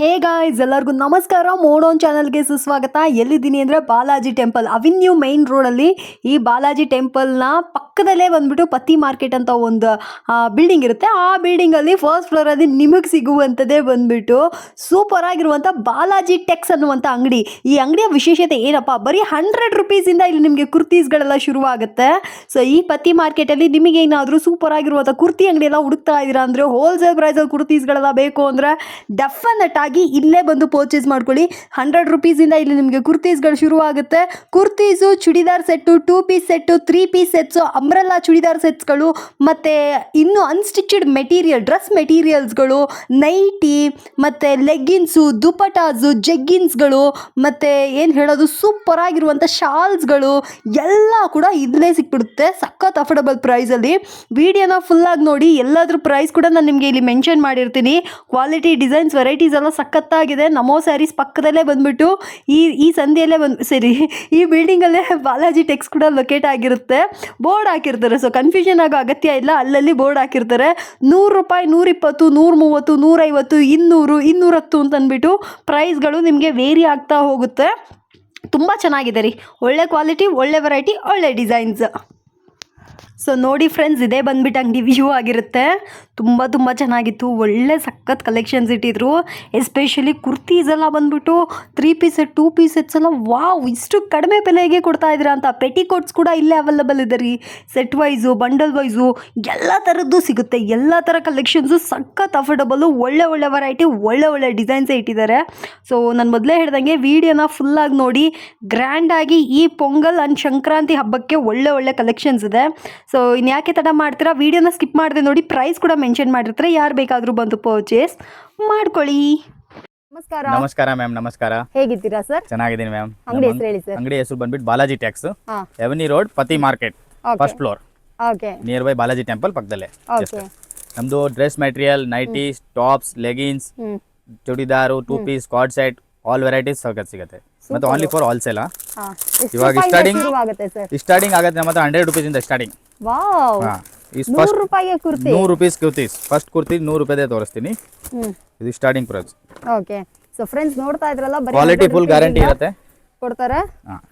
Hey guys, ಎಲ್ಲರಿಗೂ ನಮಸ್ಕಾರ. ಮೋಡೋನ್ ಚಾನಲ್ಗೆ ಸುಸ್ವಾಗತ. ಎಲ್ಲಿದ್ದೀನಿ ಅಂದರೆ ಬಾಲಾಜಿ ಟೆಂಪಲ್ ಅವೆನ್ಯೂ ಮೈನ್ ರೋಡಲ್ಲಿ. ಈ ಬಾಲಾಜಿ ಟೆಂಪಲ್ನ ಪಕ್ಕದಲ್ಲೇ ಬಂದ್ಬಿಟ್ಟು ಪತಿ ಮಾರ್ಕೆಟ್ ಅಂತ ಒಂದು ಬಿಲ್ಡಿಂಗ್ ಇರುತ್ತೆ. ಆ ಬಿಲ್ಡಿಂಗಲ್ಲಿ ಫಸ್ಟ್ ಫ್ಲೋರಲ್ಲಿ ನಿಮಗೆ ಸಿಗುವಂಥದ್ದೇ ಬಂದ್ಬಿಟ್ಟು ಸೂಪರ್ ಆಗಿರುವಂಥ ಬಾಲಾಜಿ ಟೆಕ್ಸ್ ಅನ್ನುವಂಥ ಅಂಗಡಿ. ಈ ಅಂಗಡಿಯ ವಿಶೇಷತೆ ಏನಪ್ಪ, ಬರೀ 100 ರುಪೀಸಿಂದ ಇಲ್ಲಿ ನಿಮಗೆ ಕುರ್ತೀಸ್ಗಳೆಲ್ಲ ಶುರುವಾಗುತ್ತೆ. ಸೊ ಈ ಪತಿ ಮಾರ್ಕೆಟಲ್ಲಿ ನಿಮಗೆ ಏನಾದರೂ ಸೂಪರ್ ಆಗಿರುವಂಥ ಕುರ್ತಿ ಅಂಗಡಿ ಎಲ್ಲ ಹುಡುಕ್ತಾ ಇದ್ದೀರಾ ಅಂದರೆ, ಹೋಲ್ಸೇಲ್ ಪ್ರೈಸಲ್ಲಿ ಕುರ್ತೀಸ್ಗಳೆಲ್ಲ ಬೇಕು ಅಂದರೆ ಡೆಫಿನೆಟ್ ಆಗಿ ಇಲ್ಲೇ ಬಂದು ಪರ್ಚೇಸ್ ಮಾಡ್ಕೊಳ್ಳಿ. 100 ರುಪೀಸಿಂದ ಇಲ್ಲಿ ನಿಮಗೆ ಕುರ್ತೀಸ್ಗಳು ಶುರುವಾಗುತ್ತೆ. Kurtis, churidar set, 2 piece set, 3 piece sets, umbrella churidar ಸೆಟ್ಸ್ಗಳು, ಮತ್ತು ಇನ್ನು ಅನ್ಸ್ಟಿಚ್ಡ್ ಮೆಟೀರಿಯಲ್ ಡ್ರೆಸ್ ಮೆಟೀರಿಯಲ್ಸ್ಗಳು, ನೈಟಿ, ಮತ್ತು ಲೆಗ್ಗಿನ್ಸು, ದುಪಟಾಸು, ಜೆಗ್ಗಿನ್ಸ್ಗಳು, ಮತ್ತು ಏನು ಹೇಳೋದು, ಸೂಪರ್ ಆಗಿರುವಂಥ ಶಾಲ್ಸ್ಗಳು ಎಲ್ಲ ಕೂಡ ಇಲ್ಲೇ ಸಿಕ್ಬಿಡುತ್ತೆ ಸಖತ್ ಅಫೋರ್ಡಬಲ್ ಪ್ರೈಸಲ್ಲಿ. ವಿಡಿಯೋನ ಫುಲ್ಲಾಗಿ ನೋಡಿ, ಎಲ್ಲಾದ್ರ ಪ್ರೈಸ್ ಕೂಡ ನಾನು ನಿಮಗೆ ಇಲ್ಲಿ ಮೆನ್ಷನ್ ಮಾಡಿರ್ತೀನಿ. ಕ್ವಾಲಿಟಿ, ಡಿಸೈನ್ಸ್, ವೆರೈಟೀಸ್ ಎಲ್ಲ ಸಖತ್ತಾಗಿದೆ. ನಮೋ ಸ್ಯಾರೀಸ್ ಪಕ್ಕದಲ್ಲೇ ಬಂದ್ಬಿಟ್ಟು ಈ ಸಂಧಿಯಲ್ಲೇ ಈ ಬಿಲ್ಡಿಂಗಲ್ಲೇ ಬಾಲಾಜಿ ಟೆಕ್ಸ್ ಕೂಡ ಲೊಕೇಟ್ ಆಗಿರುತ್ತೆ. ಬೋರ್ಡ್ ಹಾಕಿರ್ತಾರೆ, ಸೊ ಕನ್ಫ್ಯೂಷನ್ ಆಗೋ ಅಗತ್ಯ ಇಲ್ಲ. ಅಲ್ಲಲ್ಲಿ ಬೋರ್ಡ್ ಹಾಕಿರ್ತಾರೆ. 100 ರೂಪಾಯಿ, 120, 130, 150, 200, 210 ಅಂತ ಅಂದ್ಬಿಟ್ಟು ಪ್ರೈಸ್ಗಳು ನಿಮಗೆ ವೇರಿ ಆಗ್ತಾ ಹೋಗುತ್ತೆ. ತುಂಬ ಚೆನ್ನಾಗಿದೆ ರೀ. ಒಳ್ಳೆ ಕ್ವಾಲಿಟಿ, ಒಳ್ಳೆ ವೆರೈಟಿ, ಒಳ್ಳೆ ಡಿಸೈನ್ಸ್. ಸೊ ನೋಡಿ ಫ್ರೆಂಡ್ಸ್, ಇದೇ ಬಂದ್ಬಿಟ್ಟು ಅಂಗಡಿ ವ್ಯೂ ಆಗಿರುತ್ತೆ. ತುಂಬ ಚೆನ್ನಾಗಿತ್ತು. ಒಳ್ಳೆ ಸಖತ್ ಕಲೆಕ್ಷನ್ಸ್ ಇಟ್ಟಿದ್ರು. ಎಸ್ಪೆಷಲಿ ಕುರ್ತೀಸ್ ಎಲ್ಲ ಬಂದ್ಬಿಟ್ಟು 3 ಪೀಸ್ ಸೆಟ್, 2 ಪೀಸ್ ಸೆಟ್ಸ್ ಎಲ್ಲ ವಾವ್, ಇಷ್ಟು ಕಡಿಮೆ ಬೆಲೆಗೆ ಕೊಡ್ತಾ ಇದ್ದೀರಾ ಅಂತ. ಪೆಟಿಕೋಟ್ಸ್ ಕೂಡ ಇಲ್ಲೇ ಅವೈಲಬಲ್ ಇದೆ ರೀ. ಸೆಟ್ ವೈಸು, ಬಂಡಲ್ ವೈಸು ಎಲ್ಲ ಥರದ್ದು ಸಿಗುತ್ತೆ. ಎಲ್ಲ ಥರ ಕಲೆಕ್ಷನ್ಸು ಸಖತ್ ಅಫೋರ್ಡಬಲ್ಲು. ಒಳ್ಳೆ ವೆರೈಟಿ, ಒಳ್ಳೆ ಡಿಸೈನ್ಸೇ ಇಟ್ಟಿದ್ದಾರೆ. ಸೊ ನಾನು ಮೊದಲೇ ಹೇಳ್ದಂಗೆ ವಿಡಿಯೋನ ಫುಲ್ಲಾಗಿ ನೋಡಿ. ಗ್ರ್ಯಾಂಡಾಗಿ ಈ ಪೊಂಗಲ್ ಆ್ಯಂಡ್ ಸಂಕ್ರಾಂತಿ ಹಬ್ಬಕ್ಕೆ ಒಳ್ಳೆ ಕಲೆಕ್ಷನ್ಸ್ ಇದೆ. ಸೊ ಇನ್ಯಾಕೆ ತಡ ಮಾಡ್ತೀರಾ, ವಿಡಿಯೋನ ಸ್ಕಿಪ್ ಮಾಡಿದೆ ನೋಡಿ. ಪ್ರೈಸ್ ಕೂಡ ಮೆನ್ಷನ್ ಮಾಡಿರ್ತಾರೆ, ಯಾರು ಬೇಕಾದರೂ ಬಂದು ಪರ್ಚೇಸ್ ಮಾಡ್ಕೊಳ್ಳಿ. ನಮಸ್ಕಾರ ಮ್ಯಾಮ್. ನಮಸ್ಕಾರ, ಹೇಗಿದ್ದೀರಾ ಸರ್? ಚೆನ್ನಾಗಿದ್ದೀನಿ ಮ್ಯಾಮ್. ಅಂಗಡಿ ಹೆಸರು ಹೇಳಿ ಸರ್. ಅಂಗಡಿ ಹೆಸರು ಬಂದ್ಬಿಟ್ಟು ಬಾಲಾಜಿ ಟೆಕ್ಸ್, ಎವನಿ ರೋಡ್, ಪತಿ market, first floor, near by Balaji temple ಪಕ್ಕದಲ್ಲೇ. ನಮ್ದು dress material, nighties, tops, leggings, churidar, 2 piece, cord set, all varieties ಸಿಗುತ್ತೆ. ಮತ್ತೆ ಓನ್ಲಿ ಫಾರ್ ಹೋಲ್ಸೇಲ್. ಇವಾಗ ಸ್ಟಾರ್ಟಿಂಗ್ ಆಗುತ್ತೆ ನಮ್ಮ ಹತ್ರ 100 ರುಪೀಸ್ ಇಂದ ಸ್ಟಾರ್ಟಿಂಗ್. ವಾವ್, 100 ರೂಪಾಯಿಗೆ ಕುರ್ತಿ. 100 ರೂಪೀಸ್ ಕುರ್ತೀಸ್. ಫಸ್ಟ್ ಕುರ್ತಿ 100 ರೂಪಾಯಿದೇ ತೋರಿಸ್ತೀನಿ. ಇದು starting price. Okay. So friends, ನೋಡ್ತಾ ಇದ್ರಲ್ಲ, ಕ್ವಾಲಿಟಿ ಫುಲ್ ಗ್ಯಾರಂಟಿ ಇರುತ್ತೆ, ಕೊಡ್ತಾರೆ.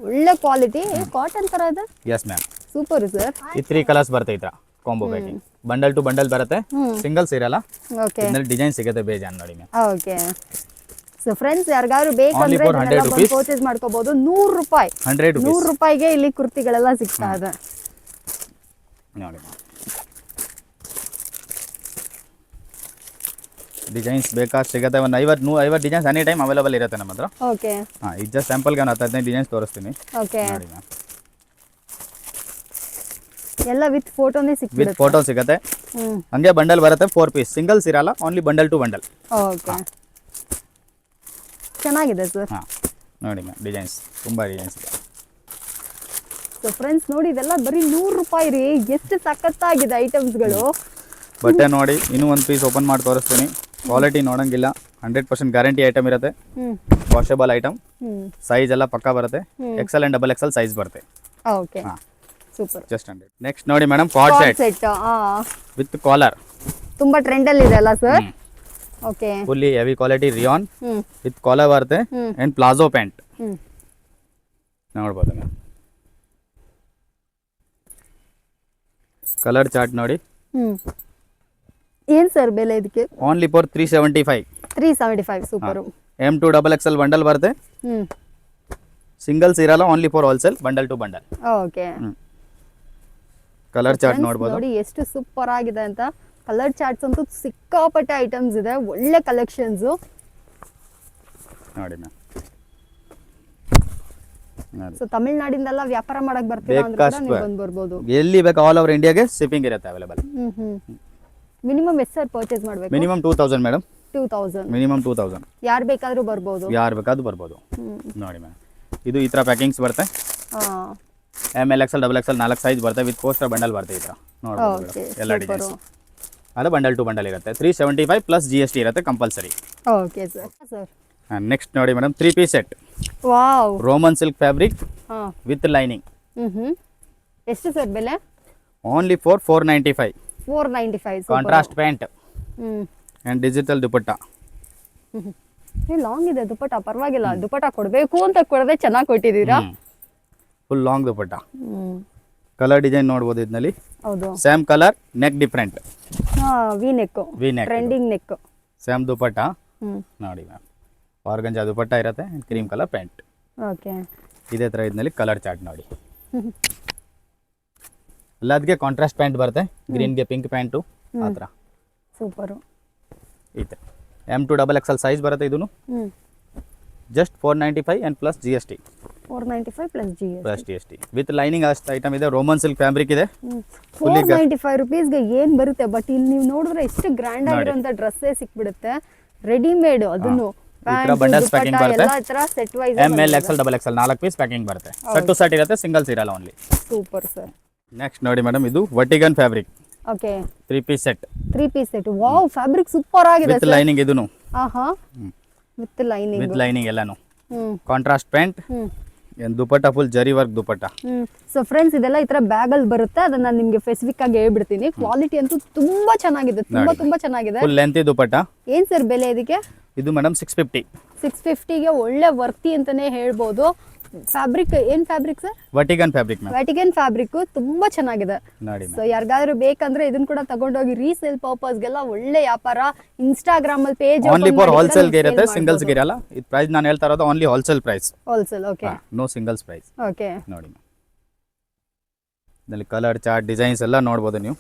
ಒಳ್ಳೆ ಕ್ವಾಲಿಟಿ, ಕಾಟನ್ ತರ ಇದೆ. Yes ma'am. Super sir. ಈ 3 ಕಲರ್ಸ್ ಬರುತ್ತೆ ಈ ತರ combo packing. Bundle to bundle ಬರುತ್ತೆ, ಸಿಂಗಲ್ಸ್ ಇರಲ್ಲ. ಓಕೆ. ಇದರಲ್ಲಿ ಡಿಸೈನ್ ಸಿಗುತ್ತೆ ಬೇಜಾನ್ ನೋಡಿ ಮ್ಯಾಮ್. ಓಕೆ. ಸೊ ಫ್ರೆಂಡ್ಸ್, ಯಾರಿಗಾದ್ರು ಬೇಕಂದ್ರೆ ಪರ್ಚೇಸ್ ಮಾಡ್ಕೋಬಹುದು. 100 ರೂಪಾಯಿ, 100 ರೂಪಾಯಿಗೆ ಇಲ್ಲಿ ಕುರ್ತಿಗಳೆಲ್ಲ ಸಿಗ್ತಾ ಇದೆ ನೋಡಿ. ಡಿಸೈನ್ಸ್ ಬೇಕಾ ಸಿಗುತ್ತೆ. ಒಂದು 50 ಡಿಸೈನ್ಸ್ ಎನಿ ಟೈಮ್ ಅವೈಲೇಬಲ್ ಇರುತ್ತೆ ನಮ್ಮ ಹತ್ರ. ಓಕೆ. ಇದು ಜಸ್ಟ್ ಸ್ಯಾಂಪಲ್ಗೆ ಒಂದು 15 ಡಿಸೈನ್ಸ್ ತೋರಿಸ್ತೀನಿ. ಓಕೆ. ನೋಡಿ ಮ್ಯಾಮ್, ಎಲ್ಲ ವಿತ್ ಫೋಟೋನೇ ಸಿಗುತ್ತೆ. ವಿತ್ ಫೋಟೋ ಸಿಗುತ್ತೆ. ಹಂಗೆ ಬಂಡಲ್ ಬರುತ್ತೆ, 4 ಪೀಸ್, ಸಿಂಗಲ್ಸ್ ಇರಲ್ಲ, only bundle to bundle. Okay. ಚೆನ್ನಾಗಿದೆ ಸರ್. ನೋಡಿ ಮ್ಯಾಮ್, ಡಿಸೈನ್ಸ್ ತುಂಬ ಡಿಸೈನ್ಸ್ ಇದೆ. ಸೊ ಫ್ರೆಂಡ್ಸ್, ನೋಡಿ ಇದೆಲ್ಲ ಬರೀ 100 ರೂಪಾಯಿ ರೀ. ಎಷ್ಟು ಸಖತ್ತಾಗಿದೆ ಐಟಮ್ಸ್ಗಳು. ಬಟ್ಟೆ ನೋಡಿ, ಇನ್ನೂ ಒಂದು ಪೀಸ್ ಓಪನ್ ಮಾಡಿ ತೋರಿಸ್ತೀನಿ. ಕ್ವಾಲಿಟಿ ನೋಡಂಗಿಲ್ಲ, 100% ಗ್ಯಾರಂಟಿ ಐಟಮ್ ಇರುತ್ತೆ. ವಾಷಬಲ್ ಐಟಮ್, ಸೈಜ್ ಎಲ್ಲ ಪಕ್ಕಾ ಬರುತ್ತೆ. XL and XXL ಸೈಜ್ ಬರುತ್ತೆ. Okay, super. ಜಸ್ಟ್ 100. ನೆಕ್ಸ್ಟ್ ನೋಡಿ madam, cord set with collar. ತುಂಬಾ ಟ್ರೆಂಡ್ ಅಲ್ಲಿ ಇದೆ ಅಲ್ಲ sir? Okay. Fully heavy quality rayon with collar ಬರುತ್ತೆ ಅಂಡ್ ಪ್ಲಾಜೋ ಪ್ಯಾಂಟ್. ನೋಡ್ಬೋದು ಮ್ಯಾಮ್. ಕಲರ್ ಚಾರ್ಟ್ ನೋಡಿ. ಏನ್ ಸರ್ ಬೆಲೆ ಇದಕ್ಕೆ? Only for 375. 375. Super. M2 XXL bundle ಬರುತ್ತೆ. ಸಿಂಗಲ್ಸ್ ಇರಲ್ಲ, only for wholesale, bundle to bundle. Okay. Colour chart ನೋಡ್ಬೋದು. ನೋಡಿ ಎಷ್ಟು ಸೂಪರ್ ಆಗಿದೆ ಅಂತ. ಕಲರ್ ಚಾರ್ಟ್ಸ್ ಅಂತೂ ಸಿಕ್ಕಾಪಟ್ಟೆ ಐಟಮ್ಸ್ ಇದೆ. ಒಳ್ಳೆ ಕಲೆಕ್ಷನ್ಸ್ ನೋಡಿ ಮ್ಯಾಮ್. ಸೊ ತಮಿಳ್ನಾಡಿಂದೆಲ್ಲ ವ್ಯಾಪಾರ ಮಾಡಕ್ ಬರ್ತೀರಾ ಅಂದ್ರೆ ನೀವು ಬಂದು ಬರ್ಬೋದು. ಎಲ್ಲಿ ಬೇಕು ಆಲ್ ಓವರ್ ಇಂಡಿಯಾಗೆ ಶಿಪ್ಪಿಂಗ್ ಇರುತ್ತೆ ಅವೈಲೇಬಲ್. ಮಿನಿಮಮ್ ಎಷ್ಟು ಸರ್ ಪರ್ಚೇಸ್ ಮಾಡಬೇಕು? Minimum 2000 madam. 2000. ಮಿನಿಮಮ್ 2000. ಯಾರು ಬೇಕಾದರೂ ಬರ್ಬೋದು. ಯಾರು ಬೇಕಾದ್ರೂ ಬರ್ಬೋದು. ನೋಡಿ ಮ್ಯಾಮ್, ಇದು ಈ ಥರ ಪ್ಯಾಕಿಂಗ್ಸ್ ಬರುತ್ತೆ. ML XL XXL 4 ಸೈಜ್ ಬರುತ್ತೆ. ವಿತ್ ಪೋಸ್ಟರ್ ಬಂಡಲ್ ಬರುತ್ತೆ ಈ ಥರ ನೋಡ್ಬೋದು. ಎಲ್ಲ ಡಿಸೈನ್ಸ್ ಅದು ಬಂಡಲ್ ಟು ಬಂಡಲ್ ಇರುತ್ತೆ. 375 ಪ್ಲಸ್ GST ಇರುತ್ತೆ ಕಂಪಲ್ಸರಿ. Okay sir. ನೆಕ್ಸ್ಟ್ ನೋಡಿ madam, 3 piece set. Wow, Roman silk fabric with lining. ಎಷ್ಟು ಸರ್ ಬೆಲೆ? Only for 495. 495. Contrast pant and digital dupatta. Long ಇದೆ ದುಪಟ್ಟ, ಪರವಾಗಿಲ್ಲ. ದುಪಟ್ಟ ಕೊಡ್ಬೇಕು ಅಂತ ಕೊಡದೆ ಚೆನ್ನಾಗಿ ಕೊಟ್ಟಿದ್ದೀರಾ. Full long dupatta. Hmm colour design ನೋಡ್ಬೋದು ಇದರಲ್ಲಿ. ಹೌದು. Same colour, neck different. V neck, V neck, trending neck. Same dupatta hmm ನೋಡಿ ಮ್ಯಾಮ್. ಆರ್ಗಂಜಾ ದುಪಟ್ಟ ಇರುತ್ತೆ, ಕ್ರೀಮ್ ಕಲರ್ ಪ್ಯಾಂಟ್. ಓಕೆ. ಇದೇ ಥರ ಇದರಲ್ಲಿ ಕಲರ್ ಚಾರ್ಟ್ ನೋಡಿ. ಎಲ್ಲದಕ್ಕೆ ಕಾಂಟ್ರಾಸ್ಟ್ ಪ್ಯಾಂಟ್ ಬರುತ್ತೆ, ಗ್ರೀನ್ಗೆ ಪಿಂಕ್ ಪ್ಯಾಂಟು ಆ ಥರ. ಸೂಪರು. ಈ ಥರ M2XXL ಸೈಜ್ ಬರುತ್ತೆ ಇದೂ. Hmm just 495 and plus GST. 495 plus plus GST with lining ಅಷ್ಟು ಐಟಮ್ ಇದೆ. ರೋಮನ್ ಸಿಲ್ಕ್ ಫ್ಯಾಬ್ರಿಕ್ ಇದೆ. 495 ರುಪೀಸ್ಗೆ ಏನ್ ಬರುತ್ತೆ, ಬಟ್ ಇಲ್ಲಿ ನೀವು ನೋಡಿದ್ರೆ ಎಷ್ಟು ಗ್ರ್ಯಾಂಡ್ ಆಗಿರೋಂಥ ಡ್ರೆಸ್ಸೇ ಸಿಕ್ಬಿಡುತ್ತೆ ರೆಡಿಮೇಡ್. ಅದನ್ನು ಬಂಡಲ್ಸ್ ಪ್ಯಾಕಿಂಗ್ ಬರುತ್ತೆ. ಎಲ್ಲ ತರ set wise ML XL XXL 4 piece packing ಬರುತ್ತೆ. ಸೆಟ್ ಟು ಸೆಟ್ ಇರುತ್ತೆ, ಸಿಂಗಲ್ಸ್ ಇರಲ್ಲ ಓನ್ಲಿ. Super sir. ನೆಕ್ಸ್ಟ್ ನೋಡಿ ಮೇಡಮ್, ಇದು ವರ್ಟಿಗನ್ fabric. Okay. 3 piece set. 3 piece set. Wow, fabric super ಆಗಿದೆ ವಿತ್ ಲೈನಿಂಗ್ ಇದೂನು. ಆಹಾ, ವಿತ್ ಲೈನಿಂಗ್. ವಿತ್ ಲೈನಿಂಗ್ ಎಲ್ಲಾನು. Hmm contrast pant. Dupatta full zari work dupatta. So friends, ಇದೆಲ್ಲ ಈ ತರ ಬ್ಯಾಗ್ ಅಲ್ಲಿ ಬರುತ್ತೆ. ಅದನ್ನ ನಾನು ನಿಮ್ಗೆ ಸ್ಪೆಸಿಫಿಕ್ ಆಗಿ ಹೇಳ್ಬಿಡ್ತೀನಿ. ಕ್ವಾಲಿಟಿ ಅಂತೂ ತುಂಬಾ ಚೆನ್ನಾಗಿದೆ, ತುಂಬಾ ಚೆನ್ನಾಗಿದೆ. Full length dupatta. ಏನ್ ಸರ್ ಬೆಲೆ ಇದಕ್ಕೆ? ಇದು ಮೇಡಮ್ 650. 650ಗೆ ಒಳ್ಳೆ ವರ್ತಿ ಅಂತಾನೆ ಹೇಳ್ಬೋದು. ಫ್ಯಾಬ್ರಿಕ್ ಏನ್ ಫ್ಯಾಬ್ರಿಕ್ ಸರ್? ವರ್ಟಿಗನ್ ಫ್ಯಾಬ್ರಿಕ್ ಮ್ಯಾಮ್. ವ್ಯಾಟಿಗನ್ ಫ್ಯಾಬ್ರಿಕ್ ತುಂಬಾ ಚೆನ್ನಾಗಿದೆ ನೋಡಿ. ಸೊ ಯಾರಿಗಾದ್ರೂ ಬೇಕಂದ್ರೆ ಇದನ್ನ ಕೂಡ ತಗೊಂಡೋಗಿ ರೀಸೇಲ್ ಪರ್ಪಸ್ ಗೆಲ್ಲ ಒಳ್ಳೆ ವ್ಯಾಪಾರ. ಇನ್ಸ್ಟಾಗ್ರಾಮ್ ಅಲ್ಲಿ ಪೇಜ್ ಓನ್ಲಿ ಫಾರ್ ಹೋಲ್ಸೇಲ್ ಗೆ ಇರುತ್ತೆ, ಸಿಂಗಲ್ಸ್ ಗೆ ಇರಲ್ಲ. ಈ ಪ್ರೈಸ್ ನಾನು ಹೇಳ್ತಾ ಇರೋದು only wholesale price. Wholesale. Okay. No singles price. Okay. ನೋಡಿ ಇದರಲ್ಲಿ ಕಲರ್ ಚಾರ್ಟ್ ಡಿಸೈನ್ಸ್ ಎಲ್ಲ ನೋಡಬಹುದು ನೀವು.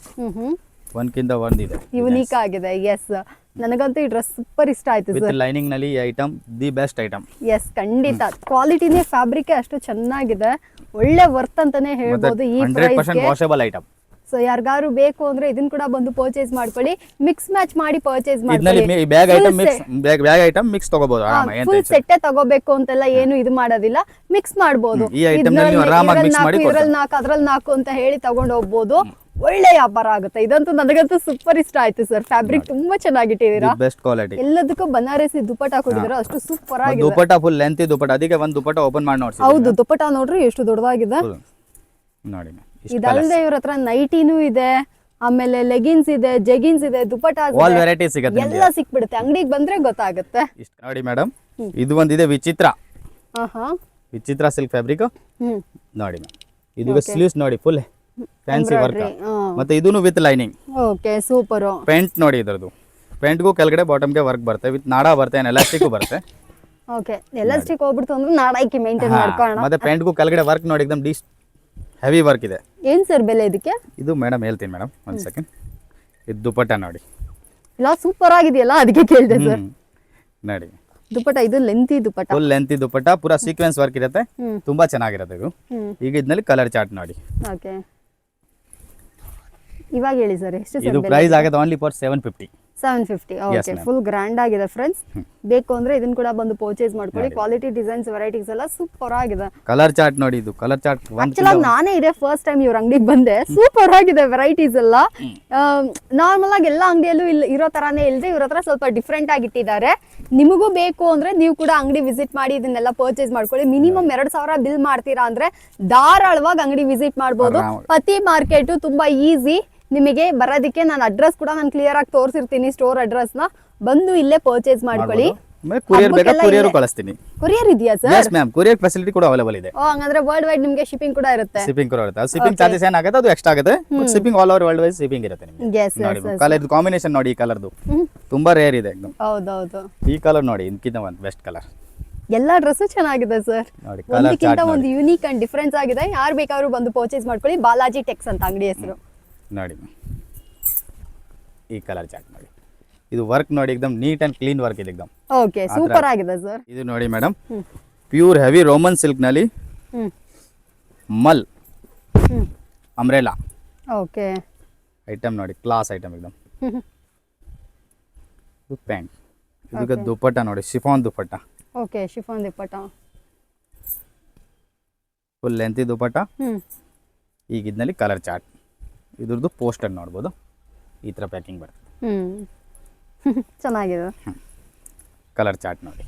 ಒಂದ್ಕಿಂತ ಒಂದಿದೆ, ಯುನೀಕ್ ಆಗಿದೆ. ಎಸ್, ನನಗಂತೂ ಈ ಡ್ರೆಸ್ ಸೂಪರ್ ಇಷ್ಟ ಆಯ್ತು ವಿತ್ ಸರ್. ಲೈನಿಂಗ್ ನಲ್ಲಿ item the best item. Yes, ಖಂಡಿತ ಕ್ವಾಲಿಟಿನೇ ಫ್ಯಾಬ್ರಿಕ್ ಅಷ್ಟು ಚೆನ್ನಾಗಿದೆ, ಒಳ್ಳೆ ವರ್ತ್ ಅಂತಾನೆ ಹೇಳ್ಬೋದು ಈ 100% ಪ್ರೈಸ್ಗೆ. Washable item. ಸೊ ಯಾರಿಗಾರು ಬೇಕು ಅಂದ್ರೆ ಇದನ್ನ ಕೂಡ ಬಂದು ಪರ್ಚೇಸ್ ಮಾಡ್ಕೊಳ್ಳಿ. ಮಿಕ್ಸ್ ಮ್ಯಾಚ್ ಮಾಡಿ ಪರ್ಚೇಸ್ ಮಾಡ್ಕೊಳ್ಳಿ. ಇದರಲ್ಲಿ bag item mix, bag item mix ತಗೋಬಹುದು ಆರಾಮಾಗಿ. ಫುಲ್ ಸೆಟ್ ತಗೋಬೇಕು ಅಂತೆಲ್ಲ ಏನು ಇದು ಮಾಡೋದಿಲ್ಲ, ಮಿಕ್ಸ್ ಮಾಡಬಹುದು. ಈ ಐಟಮ್ ನಲ್ಲಿ ನೀವು ಆರಾಮಾಗಿ ಮಿಕ್ಸ್ ಮಾಡಿ ಇದ್ರಲ್ಲಿ 4 ಅದ್ರಲ್ಲಿ 4 ಅಂತ ಹೇಳಿ ತಗೊಂಡು ಹೋಗ್ಬೋದು. ಒಳ್ಳೆ ವ್ಯಾಪಾರ ಆಗುತ್ತೆ. ಇದಂತೂ ನನಗಂತೂ ಸೂಪರ್ ಇಷ್ಟ ಆಯ್ತು ಸರ್. ಫ್ಯಾಬ್ರಿಕ್ ತುಂಬಾ ಚೆನ್ನಾಗಿಟ್ಟಿದ್ದೀರಾ, ಬೆಸ್ಟ್ ಕ್ವಾಲಿಟಿ. ಎಲ್ಲದಕ್ಕೂ ಬನಾರಸಿ ದುಪಟ್ಟ ಕೊಟ್ಟಿದ್ದೀರಾ, ಅಷ್ಟು ಸೂಪರ್ ಆಗಿದೆ. ದುಪಟ್ಟ ಫುಲ್ ಲೆಂತ್ ದುಪಟ್ಟ, ಅದಕ್ಕೆ ಒಂದು ದುಪಟ್ಟ ಓಪನ್ ಮಾಡಿ ನೋಡಿ. ಹೌದು, ದುಪಟ್ಟ ನೋಡ್ರಿ ಎಷ್ಟು ದೊಡ್ಡದಾಗಿದೆ. ನೋಡಿ ಇದಲ್ಲದೆ ಇವ್ರ ಹತ್ರ ನೈಟಿನೂ ಇದೆ, ಆಮೇಲೆ ಲೆಗಿನ್ಸ್ ಇದೆ, ಜೆಗಿನ್ಸ್ ಇದೆ, ದುಪಟ್ಟ ಆಲ್ ವೆರೈಟಿ ಸಿಗುತ್ತೆ, ಎಲ್ಲ ಸಿಕ್ಬಿಡುತ್ತೆ. ಅಂಗಡಿಗೆ ಬಂದ್ರೆ ಗೊತ್ತಾಗುತ್ತೆ. ನೋಡಿ ಮೇಡಮ್, ಇದು ಒಂದಿದೆ ವಿಚಿತ್ರ. ಆಹಾ, ವಿಚಿತ್ರ ಸಿಲ್ಕ್ ಫ್ಯಾಬ್ರಿಕ್ ನೋಡಿ ಮ್ಯಾಮ್. ಇದು Okay. ಸ್ಲೀವ್ಸ್ ನೋಡಿ ಫುಲ್ ಫ್ಯಾನ್ಸಿ ವರ್ಕ್, ಮತ್ತೆ ಇದೂನು with lining. Okay, super. Pant ನೋಡಿ, ಇದರದು ಪ್ಯಾಂಟ್ಗೂ ಕೆಳಗಡೆ ಬಾಟಮ್ಗೆ ವರ್ಕ್ ಬರುತ್ತೆ, ವಿತ್ ನಾಡಾ ಬರುತ್ತೆ, ಎಲಾಸ್ಟಿಕ್ ಬರುತ್ತೆ. ಓಕೆ, ಎಲಾಸ್ಟಿಕ್ ಹೋಗ್ಬಿಡ್ತು ಅಂದ್ರೆ ನಾಡಾಕಿ ಮೇಂಟೈನ್ ಮಾಡ್ಕೊಳ್ಳೋಣ. ಮತ್ತೆ ಪ್ಯಾಂಟ್ಗೂ ಕೆಳಗಡೆ ವರ್ಕ್ ನೋಡಿ, ಎಕ್ದಮ್ ಡಿ ಹೆವಿ ವರ್ಕ್ ಇದೆ. ಏನ್ ಸರ್ ಬೆಲೆ ಇದಕ್ಕೆ? ಇದು ಮೇಡಮ್ ಹೇಳ್ತೀನಿ ಮೇಡಮ್, ಒಂದು ಸೆಕೆಂಡ್. ಇದು ದುಪಟ್ಟ ನೋಡಿ, ಇಲ್ಲ ಸೂಪರ್ ಆಗಿದೆಯಲ್ಲ, ಅದಕ್ಕೆ ಕೇಳಿದೆ ಸರ್. ನೋಡಿ ದುಪಟ್ಟ ಇದು lengthy dupatta, full lengthy dupatta, ಪೂರಾ ಸೀಕ್ವೆನ್ಸ್ ವರ್ಕ್ ಇರುತ್ತೆ, ತುಂಬಾ ಚೆನ್ನಾಗಿರುತ್ತೆ ಇದು. ಈಗ ಇದರಲ್ಲಿ ಕಲರ್ ಚಾರ್ಟ್ ನೋಡಿ. ಓಕೆ, ಇವಾಗ ಹೇಳಿ ಸರ್ ಎಷ್ಟು ಇದು ಸರ್? ಪ್ರೈಸ್ ಆಗುತ್ತೆ only for 750. 750. Okay, full grand ಆಗಿದೆ ಫ್ರೆಂಡ್ಸ್. ಬೇಕು ಅಂದ್ರೆ ಇದನ್ನ ಕೂಡ ಬಂದು ಪರ್ಚೇಸ್ ಮಾಡ್ಕೊಳ್ಳಿ. ಕ್ವಾಲಿಟಿ, ಡಿಸೈನ್ಸ್, ವೆರೈಟೀಸ್ ಎಲ್ಲ ಸೂಪರ್ ಆಗಿದೆ. ಕಲರ್ ಚಾರ್ಟ್ ನೋಡಿ, ಇದು ಕಲರ್ ಚಾರ್ಟ್ ಆಕ್ಚುಲಾಗಿ ನಾನೇ ಇದೆ ಫಸ್ಟ್ ಟೈಮ್ ಇವ್ರ ಅಂಗಡಿಗೆ ಬಂದೆ. ಸೂಪರ್ ಆಗಿದೆ ವೆರೈಟೀಸ್ ಎಲ್ಲ. ನಾರ್ಮಲ್ ಆಗಿ ಎಲ್ಲ ಅಂಗಡಿಯಲ್ಲೂ ಇರೋ ತರಾನೇ ಇಲ್ಲದೆ ಇವ್ರ ಹತ್ರ ಸ್ವಲ್ಪ ಡಿಫ್ರೆಂಟ್ ಆಗಿ ಇಟ್ಟಿದ್ದಾರೆ. ನಿಮಗೂ ಬೇಕು ಅಂದ್ರೆ ನೀವು ಕೂಡ ಅಂಗಡಿ ವಿಸಿಟ್ ಮಾಡಿ ಇದನ್ನೆಲ್ಲ ಪರ್ಚೇಸ್ ಮಾಡ್ಕೊಳ್ಳಿ. ಮಿನಿಮಮ್ 2000 ಬಿಲ್ ಮಾಡ್ತೀರಾ ಅಂದ್ರೆ ಧಾರಾಳವಾಗಿ ಅಂಗಡಿ ವಿಸಿಟ್ ಮಾಡ್ಬೋದು. ಪತಿ ಮಾರ್ಕೆಟ್ ತುಂಬಾ ಈಸಿ ನಿಮಗೆ ಬರೋದಕ್ಕೆ. ನಾನು ಅಡ್ರೆಸ್ ಕೂಡ ನಾನು ಕ್ಲಿಯರ್ ಆಗಿ ತೋರಿಸಿರ್ತೀನಿ, ಸ್ಟೋರ್ ಅಡ್ರೆಸ್ ನ. ಬಂದು ಇಲ್ಲೇ ಪರ್ಚೇಸ್ ಮಾಡ್ಕೊಳ್ಳಿ. ಕೊರಿಯರ್ ಬೇಕಾ ಕೊರಿಯರ್ ಕಳಿಸ್ತೀನಿ. ಕೊರಿಯರ್ ಇದೆಯಾ sir? Yes ma'am, courier facility ಕೂಡ ಅವೈಲೇಬಲ್ ಇದೆ. ಹಂಗಂದ್ರೆ ವರ್ಲ್ಡ್ ವೈಡ್ ನಿಮಗೆ ಶಿಪ್ಪಿಂಗ್ ಕೂಡ ಇರುತ್ತೆ. ಶಿಪ್ಪಿಂಗ್ ಕೂಡ ಇರುತ್ತೆ. ಶಿಪ್ಪಿಂಗ್ ಚಾರ್ಜಸ್ ಏನಾಗುತ್ತೆ ಅದು ಎಕ್ಸ್ಟ್ರಾ ಆಗುತ್ತೆ. Shipping all over world wide shipping ಇರುತ್ತೆ ನಿಮಗೆ. ನೋಡಿ ಕಲರ್ ಕಾಂಬಿನೇಷನ್ ನೋಡಿ, ಈ ಕಲರ್ದು ತುಂಬಾ ರೇರ್ ಇದೆ ಎಕ್ದಮ್. ಹೌದೌದು, ಈ ಕಲರ್ ನೋಡಿ, ಇದಕ್ಕಿಂತ ಒಂದು ಬೆಸ್ಟ್ ಕಲರ್. ಎಲ್ಲಾ ಡ್ರೆಸ್ ಚೆನ್ನಾಗಿದೆ ಸರ್, ನೋಡಿ ಒಂದಕ್ಕಿಂತ ಒಂದು ಯೂನಿಕ್ ಅಂಡ್ ಡಿಫರೆನ್ಸ್ ಆಗಿದೆ. ಯಾರು ಬೇಕಾದ್ರೂ ಬಂದು ಪರ್ಚೇಸ್ ಮಾಡ್ಕೊಳ್ಳಿ. ಬಾಲಾಜಿ ಟೆಕ್ಸ್ ಅಂತ ಅಂಗಡಿ ಹೆಸರು. ನೋಡಿ ಈ ಕಲರ್ ಚಾರ್ಟ್ ನೋಡಿ, ಇದು ವರ್ಕ್ ನೋಡಿ, ಎಕ್ದಮ್ ನೀಟ್ ಅಂಡ್ ಕ್ಲೀನ್ ವರ್ಕ್ ಇದೆ ಎಕ್ದಮ್. ಓಕೆ, ಸೂಪರ್ ಆಗಿದೆ ಸರ್. ಇದು ನೋಡಿ madam, pure heavy Roman silk ನಲ್ಲಿ ಮಲ್ ಅಂಬ್ರೆಲಾ ಓಕೆ ಐಟಮ್ ನೋಡಿ, ಕ್ಲಾಸ್ ಐಟಮ್ ಎಕ್ದಮ್. ಇದು ಪ್ಯಾಂಟ್, ಇದಕ್ಕೆ ದುಪಟ್ಟ ನೋಡಿ, chiffon dupatta. Okay, chiffon dupatta, full lengthy dupatta. ಈಗ ಇದರಲ್ಲಿ ಕಲರ್ ಚಾರ್ಟ್, ಇದ್ರದ್ದು ಪೋಸ್ಟರ್ ನೋಡ್ಬೋದು. ಈ ಥರ ಪ್ಯಾಕಿಂಗ್ ಬರುತ್ತೆ. ಚೆನ್ನಾಗಿದೆ. ಕಲರ್ ಚಾರ್ಟ್ ನೋಡಿ,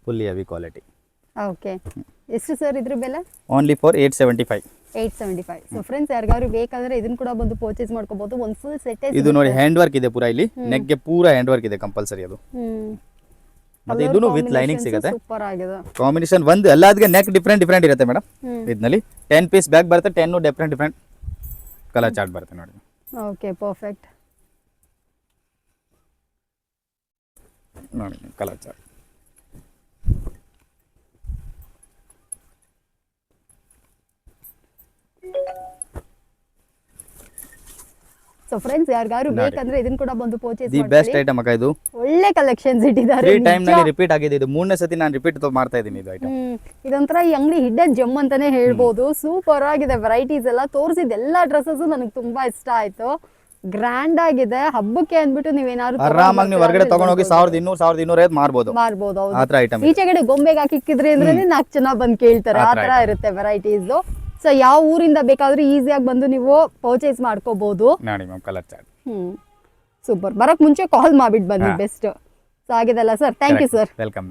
ಫುಲ್ಲಿ ಹೆವಿ ಕ್ವಾಲಿಟಿ. ಓಕೆ, ಎಷ್ಟು ಸರ್ ಇದ್ರ ಬೆಲೆ? Only for 875. 875. ಸೊ ಫ್ರೆಂಡ್ಸ್ ಯಾರಿಗಾದ್ರು ಬೇಕಾದ್ರೆ ಇದನ್ನ ಕೂಡ ಬಂದು ಪರ್ಚೇಸ್ ಮಾಡ್ಕೋಬಹುದು. ಒಂದು ಫುಲ್ ಸೆಟ್ ಇದು ನೋಡಿ ಹ್ಯಾಂಡ್ ವರ್ಕ್ ಇದೆ ಪೂರಾ, ಇಲ್ಲಿ ನೆಕ್ ಗೆ ಪೂರಾ ಹ್ಯಾಂಡ್ ವರ್ಕ್ ಇದೆ ಕಂಪಲ್ಸರಿ ಅದು. ಮತ್ತೆ ಇದನ್ನು ವಿತ್ ಲೈನಿಂಗ್ ಸಿಗುತ್ತೆ. ಸೂಪರ್ ಆಗಿದೆ ಕಾಂಬಿನೇಷನ್ ಒಂದು ಎಲ್ಲದಕ್ಕೆ ನೆಕ್ ಡಿಫ್ರೆಂಟ್ ಇರುತ್ತೆ ಮೇಡಮ್. ಇದರಲ್ಲಿ 10 ಪೀಸ್ ಬ್ಯಾಗ್ ಬರುತ್ತೆ, 10 ಡಿಫ್ರೆಂಟ್ ಕಲರ್ ಚಾರ್ಟ್ ಬರುತ್ತೆ ನೋಡಿ. Okay perfect. ನೋಡಿ ಕಲರ್ ಚಾರ್ಟ್. ಸೊ ಫ್ರೆಂಡ್ಸ್ ಯಾರಿಗಾದ್ರು ಬೇಕಂದ್ರೆ ಇದನ್ನ ಕೂಡ ಬಂದು ಪರ್ಚೇಸ್ ದಿ ಬೆಸ್ಟ್ ಐಟಮ್ ಅಕ್ಕ ಇದು. ಒಳ್ಳೆ ಕಲೆಕ್ಷನ್ಸ್ ಇಟ್ಟಿದ್ದಾರೆ. 3 ಟೈಮ್ ನಲ್ಲಿ ರಿಪೀಟ್ ಆಗಿದೆ, ಇದು 3ನೇ ಸತಿ ನಾನು ರಿಪೀಟ್ ಮಾಡ್ತಾ ಇದ್ದೀನಿ ಇದು ಐಟಮ್. ಇದೊಂಥರ ಈ ಅಂಗಡಿ ಹಿಡ್ಡನ್ ಜಮ್ ಅಂತಾನೆ ಹೇಳ್ಬೋದು. ಸೂಪರ್ ಆಗಿದೆ ವೆರೈಟೀಸ್ ಎಲ್ಲ ತೋರಿಸಿದ ಎಲ್ಲ ಡ್ರೆಸ್ಸಸ್ ನನಗೆ ತುಂಬಾ ಇಷ್ಟ ಆಯ್ತು. ಗ್ರ್ಯಾಂಡ್ ಆಗಿದೆ. ಹಬ್ಬಕ್ಕೆ ಅಂದ್ಬಿಟ್ಟು ನೀವೇನಾದ್ರು ಆರಾಮಾಗಿ ನೀವು ಹೊರಗಡೆ ತಗೊಂಡು ಹೋಗಿ 1200-1250 ಮಾರ್ಬೋದು. ಆ ತರ ಐಟಮ್. ಈಚೆಗಡೆ ಗೊಂಬೆಗೆ ಹಾಕಿಕ್ಕಿದ್ರಿ ಅಂದ್ರೆ 4 ಜನ ಬಂದು ಕೇಳ್ತಾರೆ. ಆ ತರ ಇರುತ್ತೆ ವೆರೈಟೀಸ್. ಸೊ ಯಾವ ಊರಿಂದ ಬೇಕಾದ್ರೂ ಈಸಿಯಾಗಿ ಬಂದು ನೀವು ಪರ್ಚೇಸ್ ಮಾಡ್ಕೋಬಹುದು. ನೋಡಿ ಮ್ಯಾಮ್ ಕಲರ್ ಚಾರ್ಟ್. ಸೂಪರ್. ಬರಕ್ ಮುಂಚೆ ಕಾಲ್ ಮಾಡ್ಬಿಟ್ಟು ಬನ್ನಿ ಬೆಸ್ಟ್. ಸೊ ಆಗಿದೆಲ್ಲ sir. Thank you sir. Welcome.